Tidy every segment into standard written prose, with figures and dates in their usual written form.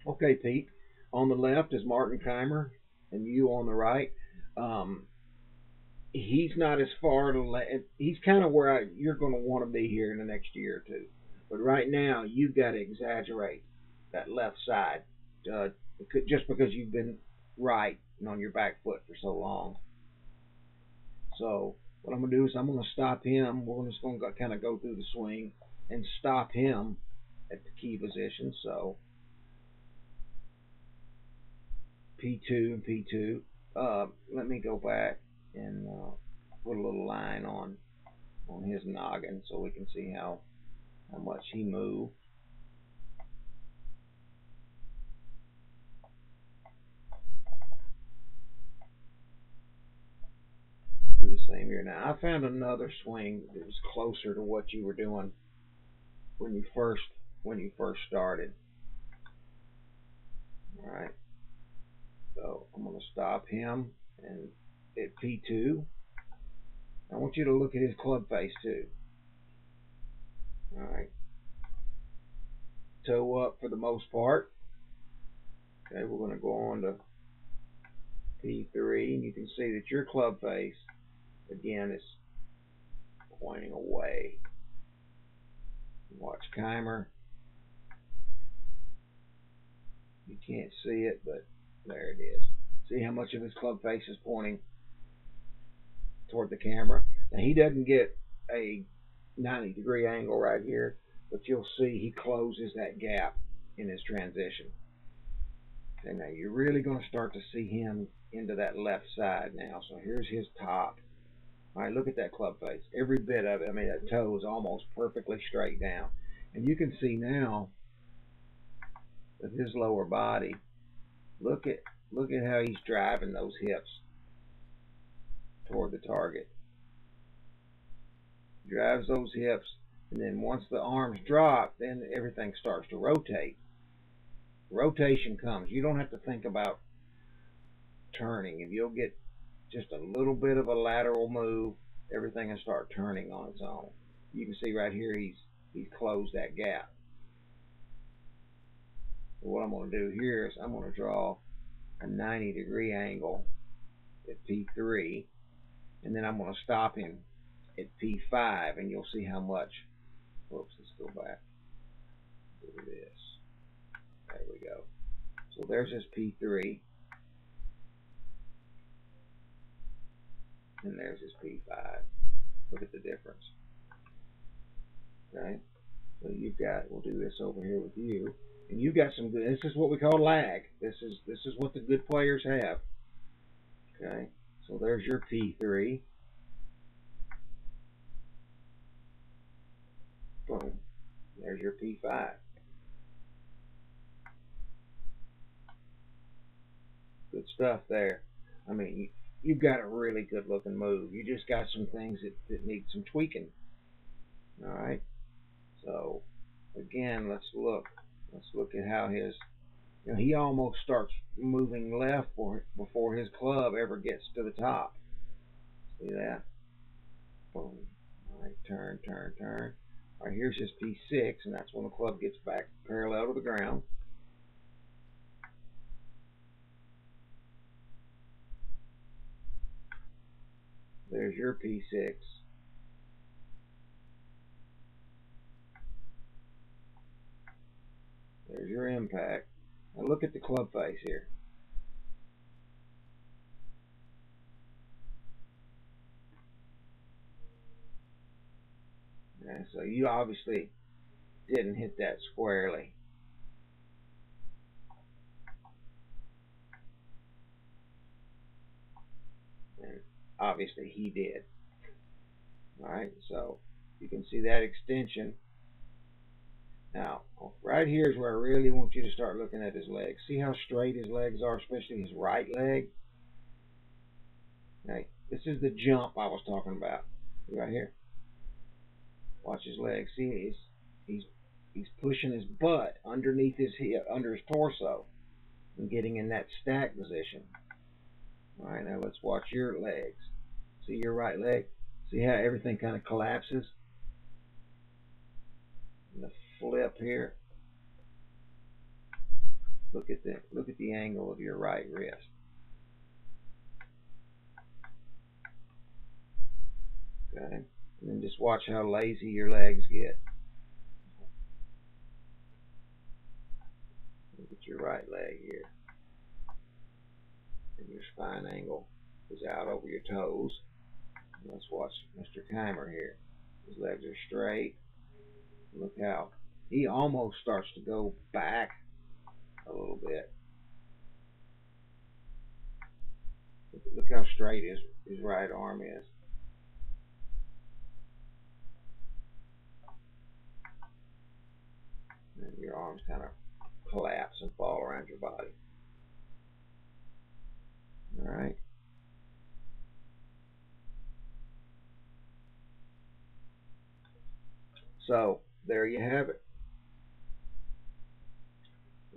Okay, Pete. On the left is Martin Kaymer, and you on the right. Um, he's not as far to he's kind of where you're going to want to be here in the next year or two. But right now, you've got to exaggerate that left side, uh, just because you've been right and on your back foot for so long. So what I'm going to do is I'm going to stop him. We're just going to kind of go through the swing and stop him at the key position. So P2 and P2. Let me go back and put a little line on his noggin so we can see how much he moved. Do the same here. Now I found another swing that was closer to what you were doing when you first started. All right. So I'm going to stop him and at P2. I want you to look at his club face too. All right. Toe up for the most part. Okay, we're going to go on to P3, and you can see that your club face again is pointing away. Watch Kaymer. You can't see it, but there it is. See how much of his club face is pointing toward the camera. Now he doesn't get a 90-degree angle right here, but you'll see he closes that gap in his transition. Okay, now you're really going to start to see him into that left side now. So here's his top. All right, look at that club face. Every bit of it. I mean, that toe is almost perfectly straight down. And you can see now with his lower body, look at how he's driving those hips toward the target. Drives those hips, and then once the arms drop, then everything starts to rotate. Rotation comes. You don't have to think about turning. If you'll get just a little bit of a lateral move, everything will start turning on its own. You can see right here he's closed that gap. So what I'm going to do here is I'm going to draw a 90-degree angle at P3, and then I'm going to stop him at P5, and you'll see how much. Whoops, let's go back. Do this. There we go. So there's his P3, and there's his P5. Look at the difference. Okay, so you've got. We'll do this over here with you, and you've got some good. This is what we call lag. This is what the good players have. Okay, so there's your P3. Boom. There's your P5. Good stuff there. I mean, you've got a really good looking move. You just got some things that need some tweaking. All right. So again, let's look. Let's look at how his. He almost starts moving left before his club ever gets to the top. See that? Boom. All right. Turn, turn, turn. All right. Here's his P6, and that's when the club gets back parallel to the ground. There's your P6. There's your impact. Now look at the club face here. Okay, so you obviously didn't hit that squarely. And obviously he did. Alright, so you can see that extension. Now, right here is where I really want you to start looking at his legs. See how straight his legs are, especially his right leg? Okay, this is the jump I was talking about. Right here. Watch his legs. See, he's pushing his butt underneath his hip, under his torso, and getting in that stack position. All right, now let's watch your legs. See your right leg? See how everything kind of collapses? And the flip here. Look at the angle of your right wrist. Okay, and then just watch how lazy your legs get. Look at your right leg here, and your spine angle is out over your toes. And let's watch Mr. Kaymer here. His legs are straight. Look how he almost starts to go back a little bit. Look how straight his right arm is. And your arms kind of collapse and fall around your body. All right. So there you have it.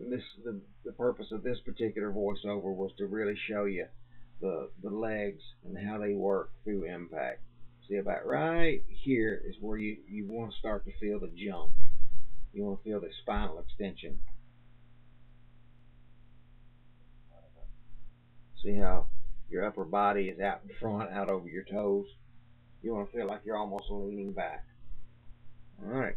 And the purpose of this particular voiceover was to really show you the legs and how they work through impact. See, about right here is where you want to start to feel the jump. You want to feel the spinal extension. See how your upper body is out in front, out over your toes. You want to feel like you're almost leaning back. All right.